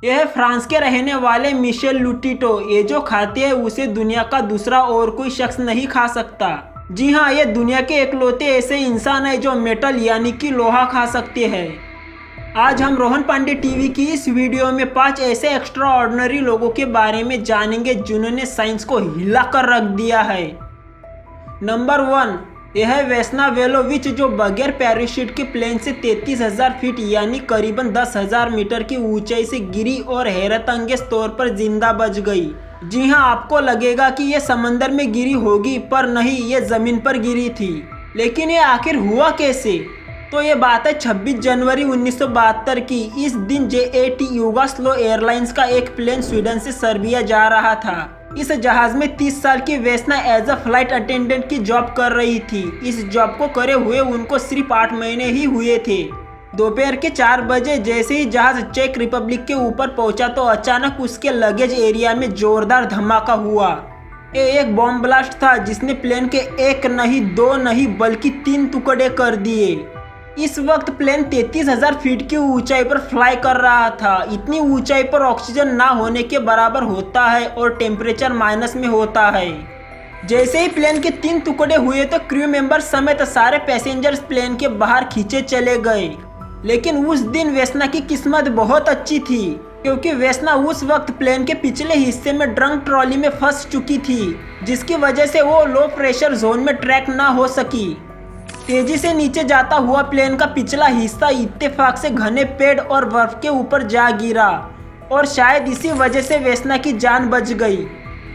यह है फ्रांस के रहने वाले मिशेल लुटिटो। ये जो खाते हैं उसे दुनिया का दूसरा और कोई शख्स नहीं खा सकता। जी हाँ, ये दुनिया के इकलौते ऐसे इंसान है जो मेटल यानी कि लोहा खा सकते हैं। आज हम रोहन पांडे टीवी की इस वीडियो में 5 ऐसे एक्स्ट्रा ऑर्डिनरी लोगों के बारे में जानेंगे जिन्होंने साइंस को हिला कर रख दिया है। नंबर 1, यह है वेस्ना वेलोविच, जो बगैर पैराशूट के प्लेन से 33,000 फीट यानी करीबन 10,000 मीटर की ऊंचाई से गिरी और हैरत अंगेज तौर पर जिंदा बच गई। जी हाँ, आपको लगेगा कि यह समंदर में गिरी होगी, पर नहीं, ये जमीन पर गिरी थी। लेकिन ये आखिर हुआ कैसे? तो ये बात है 26 जनवरी 1972 की। इस दिन जेएटी युगोस्लाव एयरलाइंस का एक प्लेन स्वीडन से सर्बिया जा रहा था। इस जहाज में 30 साल की वेस्ना एज अ फ्लाइट अटेंडेंट की जॉब कर रही थी। इस जॉब को करे हुए उनको सिर्फ 8 महीने ही हुए थे। दोपहर के 4 बजे जैसे ही जहाज चेक रिपब्लिक के ऊपर पहुंचा तो अचानक उसके लगेज एरिया में जोरदार धमाका हुआ। ये एक बॉम्ब ब्लास्ट था जिसने प्लेन के 1 नहीं 2 नहीं बल्कि 3 टुकड़े कर दिए। इस वक्त प्लेन 33,000 फीट की ऊंचाई पर फ्लाई कर रहा था। इतनी ऊंचाई पर ऑक्सीजन ना होने के बराबर होता है और टेम्परेचर माइनस में होता है। जैसे ही प्लेन के 3 टुकड़े हुए तो क्रू मेंबर समेत सारे पैसेंजर्स प्लेन के बाहर खींचे चले गए। लेकिन उस दिन वेस्ना की किस्मत बहुत अच्छी थी, क्योंकि वेस्ना उस वक्त प्लेन के पिछले हिस्से में ड्रंक ट्रॉली में फंस चुकी थी, जिसकी वजह से वो लो प्रेशर जोन में ट्रैक ना हो सकी। तेजी से नीचे जाता हुआ प्लेन का पिछला हिस्सा इत्तेफाक से घने पेड़ और बर्फ के ऊपर जा गिरा और शायद इसी वजह से वेस्ना की जान बच गई।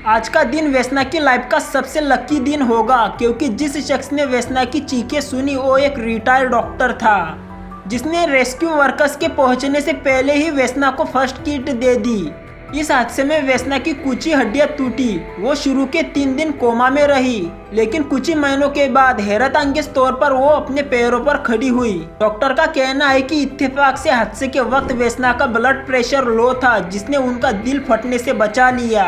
आज का दिन वेस्ना की लाइफ का सबसे लकी दिन होगा, क्योंकि जिस शख्स ने वेस्ना की चीखें सुनी वो एक रिटायर्ड डॉक्टर था, जिसने रेस्क्यू वर्कर्स के पहुंचने से पहले ही वेस्ना को फर्स्ट किट दे दी। इस हादसे में वेस्ना की कुछ ही हड्डियां टूटी। वो शुरू के 3 दिन कोमा में रही, लेकिन कुछ ही महीनों के बाद हैरत अंगेज तौर पर वो अपने पैरों पर खड़ी हुई। डॉक्टर का कहना है कि इत्तेफाक से हादसे के वक्त वेस्ना का ब्लड प्रेशर लो था, जिसने उनका दिल फटने से बचा लिया।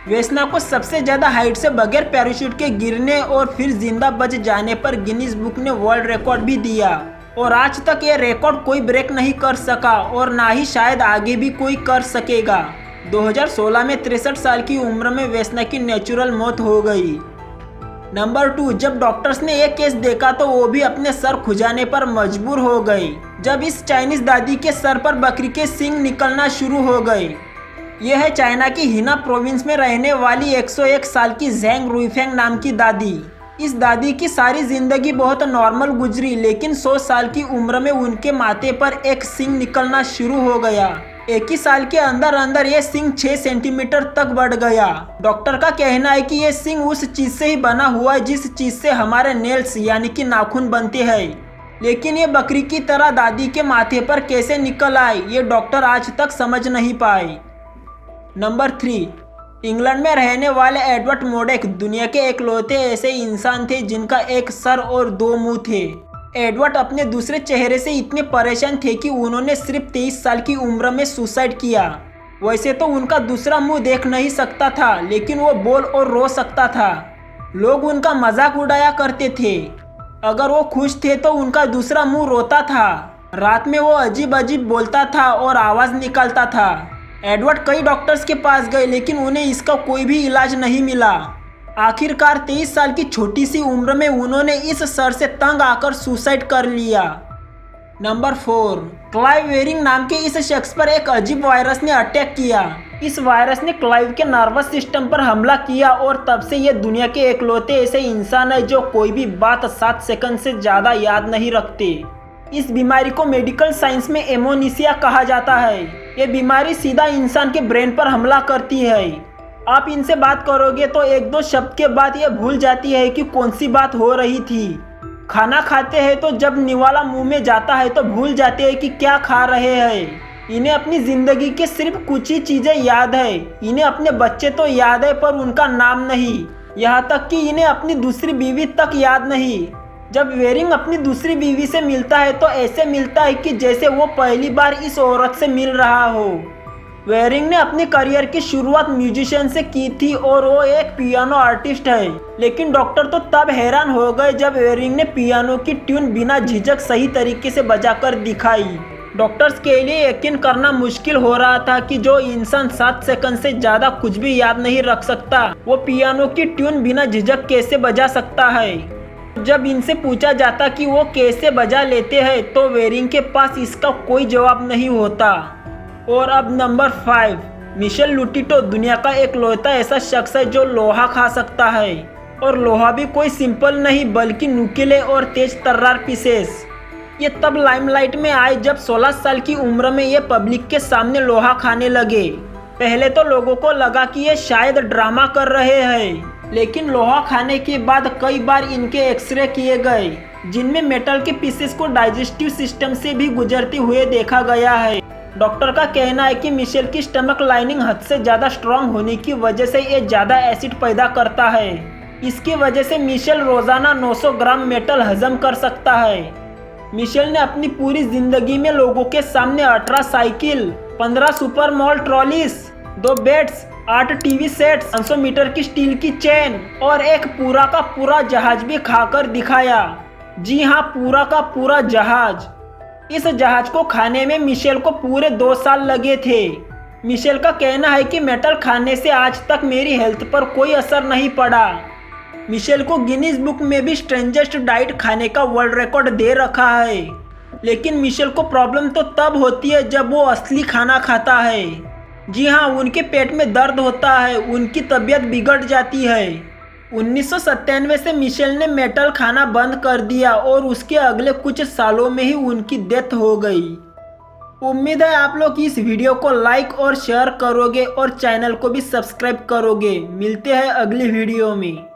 वेस्ना को सबसे ज्यादा हाइट से बगैर पैराशूट के गिरने और फिर जिंदा बच जाने पर गिनीज बुक ने वर्ल्ड रिकॉर्ड भी दिया, और आज तक ये रिकॉर्ड कोई ब्रेक नहीं कर सका और ना ही शायद आगे भी कोई कर सकेगा। 2016 में 63 साल की उम्र में वेस्ना की नेचुरल मौत हो गई। नंबर 2, जब डॉक्टर्स ने एक केस देखा तो वो भी अपने सर खुजाने पर मजबूर हो गए, जब इस चाइनीज दादी के सर पर बकरी के सींग निकलना शुरू हो गए। यह है चाइना की हिना प्रोविंस में रहने वाली 101 साल की ज़ैंग रुईफेंग नाम की दादी। इस दादी की सारी जिंदगी बहुत नॉर्मल गुजरी, लेकिन 100 साल की उम्र में उनके माथे पर एक सींग निकलना शुरू हो गया। एक ही साल के अंदर अंदर ये सींग 6 सेंटीमीटर तक बढ़ गया। डॉक्टर का कहना है कि ये सींग उस चीज से ही बना हुआ है जिस चीज से हमारे नेल्स यानी कि नाखून बनते हैं, लेकिन ये बकरी की तरह दादी के माथे पर कैसे निकल आए ये डॉक्टर आज तक समझ नहीं पाए। नंबर 3, इंग्लैंड में रहने वाले एडवर्ड मोडेक दुनिया के इकलौते ऐसे इंसान थे जिनका एक सर और 2 मुंह थे। एडवर्ड अपने दूसरे चेहरे से इतने परेशान थे कि उन्होंने सिर्फ 23 साल की उम्र में सुसाइड किया। वैसे तो उनका दूसरा मुंह देख नहीं सकता था, लेकिन वो बोल और रो सकता था। लोग उनका मजाक उड़ाया करते थे। अगर वो खुश थे तो उनका दूसरा मुंह रोता था। रात में वो अजीब अजीब बोलता था और आवाज़ निकालता था। एडवर्ड कई डॉक्टर्स के पास गए, लेकिन उन्हें इसका कोई भी इलाज नहीं मिला। आखिरकार 23 साल की छोटी सी उम्र में उन्होंने इस सर से तंग आकर सुसाइड कर लिया। नंबर 4, क्लाइव वेरिंग नाम के इस शख्स पर एक अजीब वायरस ने अटैक किया। इस वायरस ने क्लाइव के नर्वस सिस्टम पर हमला किया और तब से ये दुनिया के इकलौते ऐसे इंसान है जो कोई भी बात 7 सेकंड से ज़्यादा याद नहीं रखते। इस बीमारी को मेडिकल साइंस में एमोनीसिया कहा जाता है। ये बीमारी सीधा इंसान के ब्रेन पर हमला करती है। आप इनसे बात करोगे तो 1-2 शब्द के बाद ये भूल जाती है कि कौन सी बात हो रही थी। खाना खाते हैं तो जब निवाला मुंह में जाता है तो भूल जाते हैं कि क्या खा रहे हैं। इन्हें अपनी ज़िंदगी के सिर्फ कुछ ही चीज़ें याद है। इन्हें अपने बच्चे तो याद है पर उनका नाम नहीं, यहाँ तक कि इन्हें अपनी दूसरी बीवी तक याद नहीं। जब वेरिंग अपनी दूसरी बीवी से मिलता है तो ऐसे मिलता है कि जैसे वो पहली बार इस औरत से मिल रहा हो। वेरिंग ने अपने करियर की शुरुआत म्यूजिशियन से की थी और वो एक पियानो आर्टिस्ट है, लेकिन डॉक्टर तो तब हैरान हो गए जब वेरिंग ने पियानो की ट्यून बिना झिझक सही तरीके से बजाकर दिखाई। डॉक्टर्स के लिए यकीन करना मुश्किल हो रहा था कि जो इंसान 7 सेकंड से ज़्यादा कुछ भी याद नहीं रख सकता, वो पियानो की ट्यून बिना झिझक कैसे बजा सकता है। जब इनसे पूछा जाता कि वो कैसे बजा लेते हैं तो वेरिंग के पास इसका कोई जवाब नहीं होता। और अब नंबर 5, मिशेल लुटिटो दुनिया का एकलौता ऐसा शख्स है जो लोहा खा सकता है, और लोहा भी कोई सिंपल नहीं बल्कि नुकीले और तेज तर्रार पीसेस। ये तब लाइमलाइट में आए जब 16 साल की उम्र में ये पब्लिक के सामने लोहा खाने लगे। पहले तो लोगों को लगा कि ये शायद ड्रामा कर रहे हैं, लेकिन लोहा खाने के बाद कई बार इनके एक्सरे किए गए जिनमें मेटल के पीसेस को डाइजेस्टिव सिस्टम से भी गुजरते हुए देखा गया है। डॉक्टर का कहना है कि मिशेल की स्टमक लाइनिंग हद से ज़्यादा स्ट्रॉन्ग होने की वजह से ये ज़्यादा एसिड पैदा करता है। इसकी वजह से मिशेल रोज़ाना 900 ग्राम मेटल हजम कर सकता है। मिशेल ने अपनी पूरी जिंदगी में लोगों के सामने 18 cycle, 15 super mall trolleys, 2 beds, 8 TV sets, 500 meter की स्टील की चेन और एक पूरा का पूरा जहाज भी खाकर दिखाया। जी हाँ, पूरा का पूरा जहाज। इस जहाज को खाने में मिशेल को पूरे 2 साल लगे थे। मिशेल का कहना है कि मेटल खाने से आज तक मेरी हेल्थ पर कोई असर नहीं पड़ा। मिशेल को गिनीज बुक में भी स्ट्रेंजेस्ट डाइट खाने का वर्ल्ड रिकॉर्ड दे रखा है, लेकिन मिशेल को प्रॉब्लम तो तब होती है जब वो असली खाना खाता है। जी हाँ, उनके पेट में दर्द होता है, उनकी तबीयत बिगड़ जाती है। 1997 से मिशेल ने मेटल खाना बंद कर दिया और उसके अगले कुछ सालों में ही उनकी डेथ हो गई। उम्मीद है आप लोग इस वीडियो को लाइक और शेयर करोगे और चैनल को भी सब्सक्राइब करोगे। मिलते हैं अगली वीडियो में।